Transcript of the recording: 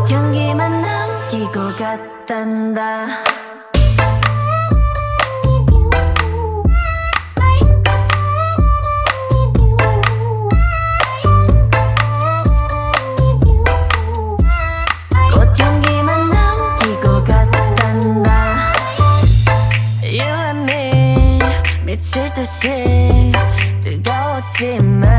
꽃향기만 남기고 갔단다. 꽃향기만 남기고 갔단다. You and me 미칠 듯이 뜨거웠지만